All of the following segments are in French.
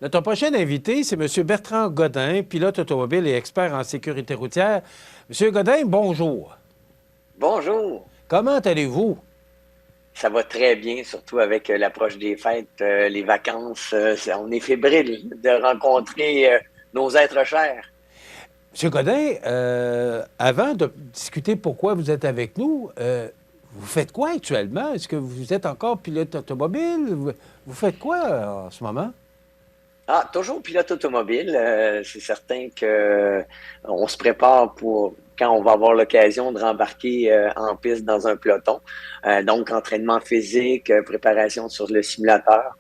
Notre prochain invité, c'est M. Bertrand Godin, pilote automobile et expert en sécurité routière. M. Godin, bonjour. Bonjour. Comment allez-vous? Ça va très bien, surtout avec l'approche des fêtes, les vacances. On est fébrile de rencontrer nos êtres chers. M. Godin, avant de discuter pourquoi vous êtes avec nous, vous faites quoi actuellement? Est-ce que vous êtes encore pilote automobile? Vous faites quoi en ce moment? Ah, toujours pilote automobile. C'est certain que on se prépare pour quand on va avoir l'occasion de rembarquer en piste dans un peloton. Donc, entraînement physique, préparation sur le simulateur.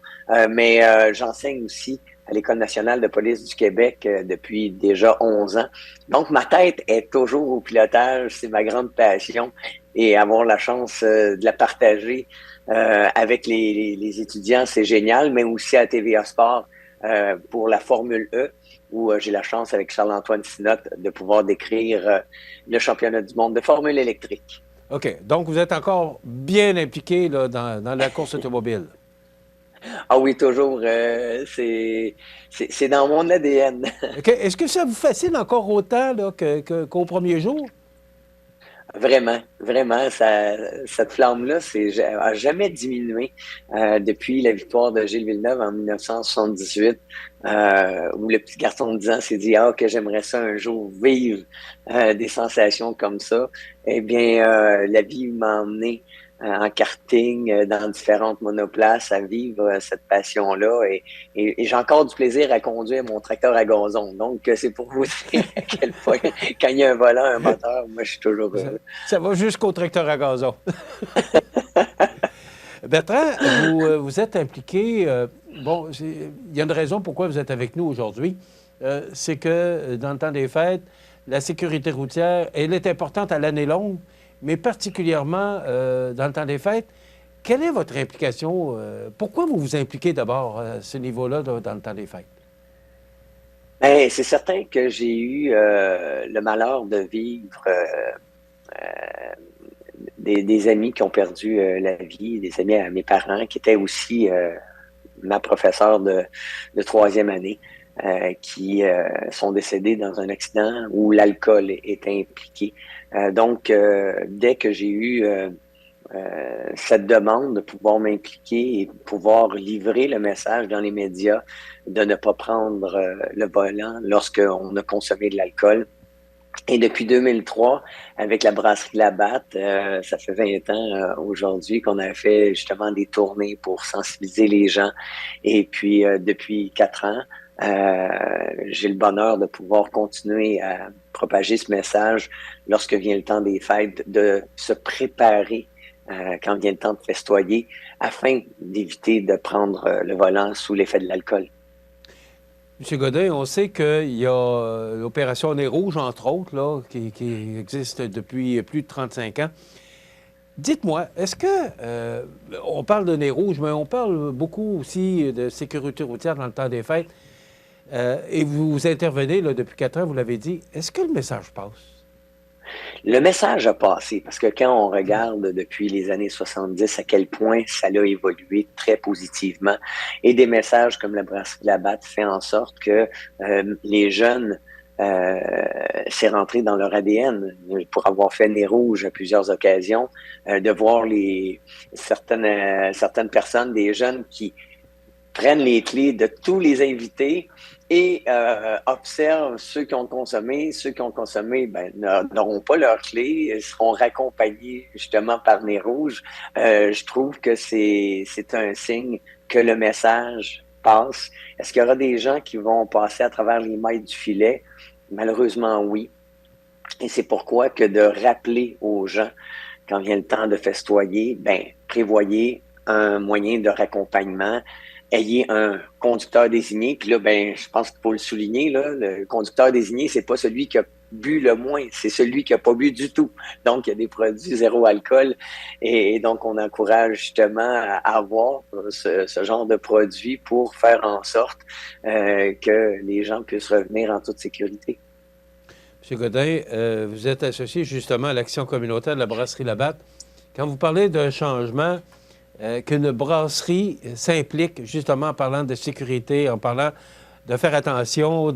Mais j'enseigne aussi à l'École nationale de police du Québec depuis déjà 11 ans. Donc, ma tête est toujours au pilotage. C'est ma grande passion. Et avoir la chance de la partager avec les étudiants, c'est génial, mais aussi à TVA Sport pour la Formule E, où j'ai la chance avec Charles-Antoine Sinotte de pouvoir décrire le championnat du monde de Formule électrique. OK. Donc, vous êtes encore bien impliqué là, dans la course automobile. Ah oui, toujours, c'est dans mon ADN. OK. Est-ce que ça vous fascine encore autant là, qu'au premier jour? Vraiment, vraiment, cette flamme-là a jamais diminué depuis la victoire de Gilles Villeneuve en 1978, où le petit garçon de 10 ans s'est dit « Ah, que j'aimerais ça un jour vivre des sensations comme ça. » Eh bien, la vie m'a emmené en karting, dans différentes monoplaces, à vivre cette passion-là. Et j'ai encore du plaisir à conduire mon tracteur à gazon. Donc, c'est pour vous dire à quel point, quand il y a un volant, un moteur, moi, je suis toujours Ça, heureux. ça va jusqu'au tracteur à gazon. Bertrand, vous êtes impliqué. Bon, il y a une raison pourquoi vous êtes avec nous aujourd'hui. C'est que dans le temps des fêtes, la sécurité routière, elle est importante à l'année longue, mais particulièrement dans le temps des fêtes. Quelle est votre implication? Pourquoi vous vous impliquez d'abord à ce niveau-là dans le temps des fêtes? Ben, c'est certain que j'ai eu le malheur de vivre des amis qui ont perdu la vie, des amis à mes parents, qui étaient aussi ma professeure de troisième année, qui sont décédés dans un accident où l'alcool est impliqué. Donc, dès que j'ai eu cette demande de pouvoir m'impliquer et pouvoir livrer le message dans les médias de ne pas prendre le volant lorsqu'on a consommé de l'alcool. Et depuis 2003, avec la brasserie Labatt, ça fait 20 ans aujourd'hui qu'on a fait justement des tournées pour sensibiliser les gens. Et puis, depuis 4 ans, j'ai le bonheur de pouvoir continuer à propager ce message lorsque vient le temps des fêtes, de se préparer quand vient le temps de festoyer, afin d'éviter de prendre le volant sous l'effet de l'alcool. M. Godin, on sait qu'il y a l'opération Nez Rouge, entre autres, là, qui existe depuis plus de 35 ans. Dites-moi, est-ce que, on parle de Nez Rouge, mais on parle beaucoup aussi de sécurité routière dans le temps des fêtes, et vous intervenez là, depuis 4 ans, vous l'avez dit. Est-ce que le message passe? Le message a passé parce que quand on regarde depuis les années 70 à quel point ça a évolué très positivement et des messages comme la brasserie Labatt fait en sorte que les jeunes c'est rentré dans leur ADN pour avoir fait nez rouge à plusieurs occasions, de voir certaines personnes, des jeunes qui prennent les clés de tous les invités et observent ceux qui ont consommé. Ceux qui ont consommé ben, n'auront pas leurs clés, ils seront raccompagnés justement par Nez Rouge. Je trouve que c'est un signe que le message passe. Est-ce qu'il y aura des gens qui vont passer à travers les mailles du filet? Malheureusement, oui. Et c'est pourquoi que de rappeler aux gens, quand vient le temps de festoyer, ben, prévoyez un moyen de raccompagnement, ayez un conducteur désigné. Puis là, ben, je pense qu'il faut le souligner, là, le conducteur désigné, c'est pas celui qui a bu le moins, c'est celui qui a pas bu du tout. Donc, il y a des produits zéro alcool. Et donc, on encourage justement à avoir ce genre de produits pour faire en sorte que les gens puissent revenir en toute sécurité. M. Godin, vous êtes associé justement à l'action communautaire de la brasserie Labatt. Quand vous parlez d'un changement, qu'une brasserie s'implique, justement en parlant de sécurité, en parlant de faire attention,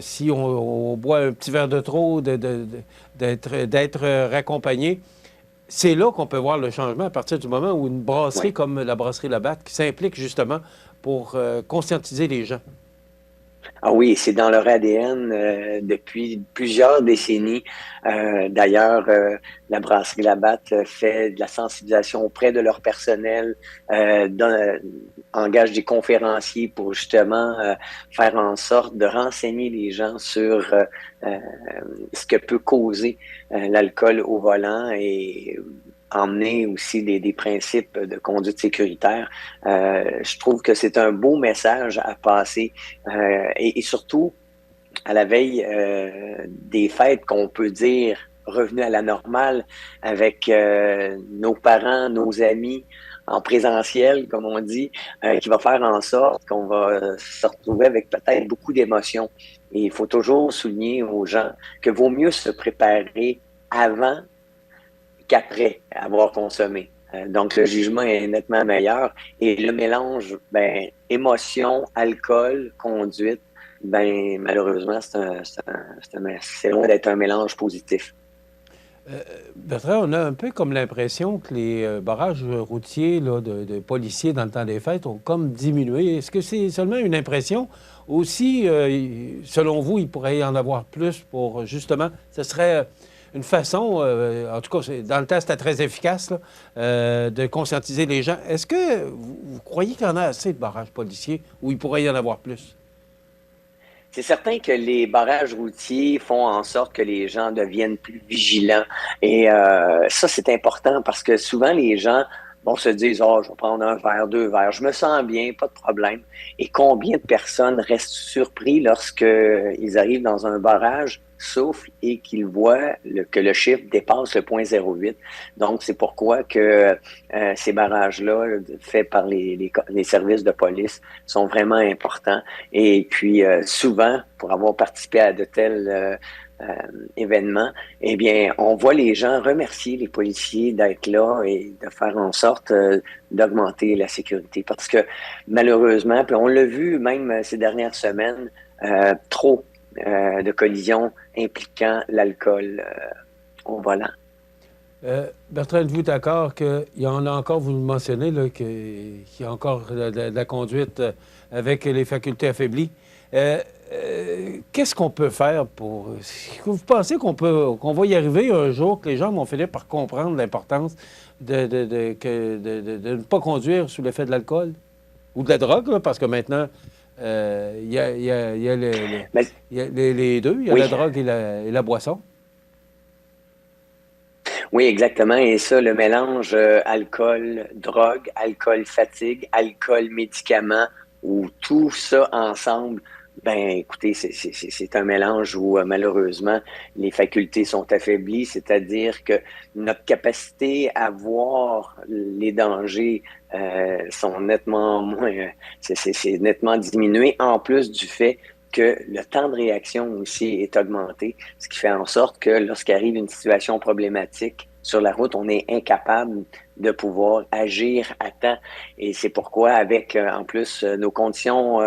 si on boit un petit verre de trop, d'être raccompagné. C'est là qu'on peut voir le changement à partir du moment où une brasserie Oui. comme la brasserie Labatt qui s'implique justement pour conscientiser les gens. Ah oui, c'est dans leur ADN depuis plusieurs décennies. D'ailleurs, la brasserie Labatt fait de la sensibilisation auprès de leur personnel, engage des conférenciers pour justement faire en sorte de renseigner les gens sur ce que peut causer l'alcool au volant et emmener aussi des principes de conduite sécuritaire. Je trouve que c'est un beau message à passer et surtout à la veille des fêtes qu'on peut dire revenus à la normale avec nos parents, nos amis en présentiel, comme on dit, qui va faire en sorte qu'on va se retrouver avec peut-être beaucoup d'émotions. Et il faut toujours souligner aux gens que vaut mieux se préparer avant qu'après avoir consommé. Donc, le jugement est nettement meilleur. Et le mélange, émotion, alcool, conduite, malheureusement, c'est loin d'être un mélange positif. Bertrand, on a un peu comme l'impression que les barrages routiers là, de policiers dans le temps des fêtes ont comme diminué. Est-ce que c'est seulement une impression? Aussi, selon vous, il pourrait y en avoir plus pour justement, ce serait une façon, en tout cas, dans le temps, c'était très efficace, là, de conscientiser les gens. Est-ce que vous croyez qu'il y en a assez de barrages policiers ou il pourrait y en avoir plus? C'est certain que les barrages routiers font en sorte que les gens deviennent plus vigilants. Et ça, c'est important parce que souvent, les gens vont se dire, oh, je vais prendre un verre, deux verres, je me sens bien, pas de problème. Et combien de personnes restent surpris lorsqu'ils arrivent dans un barrage, soufflent et qu'ils voient que le chiffre dépasse le 0,08. Donc, c'est pourquoi que ces barrages-là, faits par les services de police, sont vraiment importants. Et puis, souvent, pour avoir participé à de tels événements, eh bien, on voit les gens remercier les policiers d'être là et de faire en sorte d'augmenter la sécurité. Parce que malheureusement, puis on l'a vu même ces dernières semaines, trop de collisions impliquant l'alcool au volant. Bertrand, êtes-vous d'accord qu'il y en a encore, vous le mentionnez, là, qu'il y a encore de la conduite avec les facultés affaiblies? Qu'est-ce qu'on peut faire pour... Est-ce que vous pensez qu'on va y arriver un jour, que les gens vont finir par comprendre l'importance de ne pas conduire sous l'effet de l'alcool ou de la drogue, là, parce que maintenant, il y a les deux, il y a Oui. la drogue et la boisson. Oui, exactement. Et ça, le mélange alcool, drogue, alcool, fatigue, alcool, médicaments, ou tout ça ensemble, écoutez, c'est un mélange où malheureusement les facultés sont affaiblies, c'est-à-dire que notre capacité à voir les dangers sont nettement moins, c'est nettement diminué, en plus du fait que le temps de réaction aussi est augmenté, ce qui fait en sorte que lorsqu'arrive une situation problématique sur la route, on est incapable de pouvoir agir à temps. Et c'est pourquoi, avec en plus nos conditions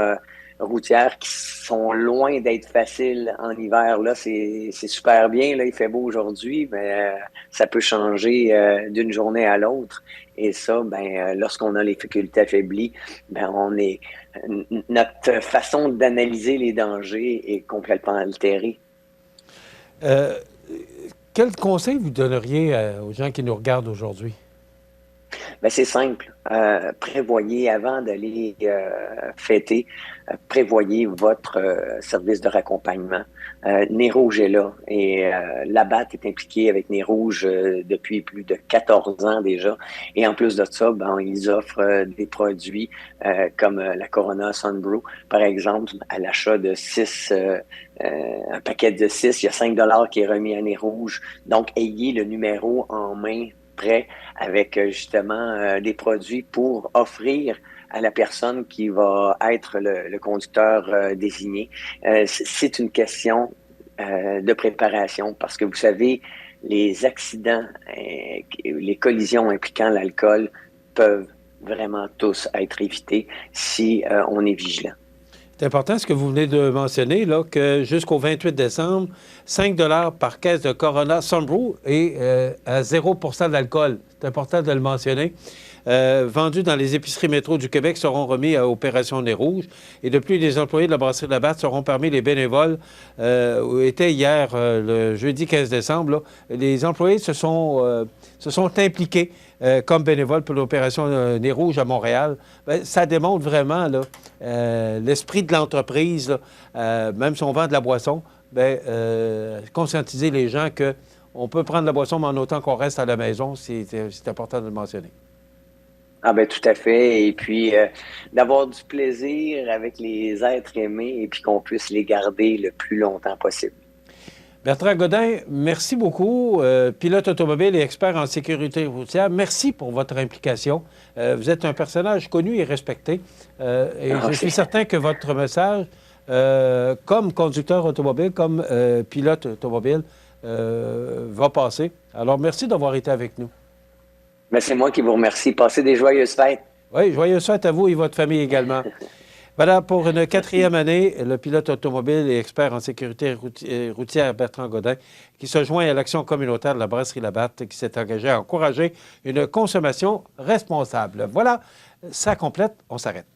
routières qui sont loin d'être faciles en hiver, là, c'est super bien. Là, il fait beau aujourd'hui, mais ça peut changer d'une journée à l'autre. Et ça, lorsqu'on a les facultés affaiblies, notre façon d'analyser les dangers est complètement altérée. Quel conseil vous donneriez aux gens qui nous regardent aujourd'hui? C'est simple. Prévoyez avant d'aller fêter, prévoyez votre service de raccompagnement. Nez Rouge est là et Labatt est impliqué avec Nez Rouge depuis plus de 14 ans déjà. Et en plus de ça, ils offrent des produits comme la Corona Sunbrew, par exemple, à l'achat de 6, un paquet de 6, il y a 5 qui est remis à Nez Rouge. Donc, ayez le numéro en main prêt avec justement des produits pour offrir à la personne qui va être le conducteur désigné. C'est une question de préparation parce que vous savez, les accidents, les collisions impliquant l'alcool peuvent vraiment tous être évités si on est vigilant. C'est important ce que vous venez de mentionner, là, que jusqu'au 28 décembre, 5 par caisse de Corona Sunbrew et à 0 d'alcool. C'est important de le mentionner. Vendus dans les épiceries métro du Québec seront remis à Opération Nez Rouge. Et de plus, les employés de la brasserie Labatt seront parmi les bénévoles. Était hier, le jeudi 15 décembre, là, les employés se sont impliqués comme bénévoles pour l'opération Nez Rouge à Montréal. Bien, ça démontre vraiment l'esprit de l'entreprise, même si on vend de la boisson, bien, conscientiser les gens qu'on peut prendre de la boisson, mais en autant qu'on reste à la maison, c'est important de le mentionner. Ah ben tout à fait. Et puis d'avoir du plaisir avec les êtres aimés et puis qu'on puisse les garder le plus longtemps possible. Bertrand Godin, merci beaucoup, pilote automobile et expert en sécurité routière. Merci pour votre implication. Vous êtes un personnage connu et respecté. Et je suis certain que votre message, comme conducteur automobile, comme pilote automobile, va passer. Alors, merci d'avoir été avec nous. Mais c'est moi qui vous remercie. Passez des joyeuses fêtes. Oui, joyeuses fêtes à vous et votre famille également. Voilà, pour une 4e année, le pilote automobile et expert en sécurité routière Bertrand Godin, qui se joint à l'action communautaire de la brasserie Labatt, qui s'est engagé à encourager une consommation responsable. Voilà, ça complète, on s'arrête.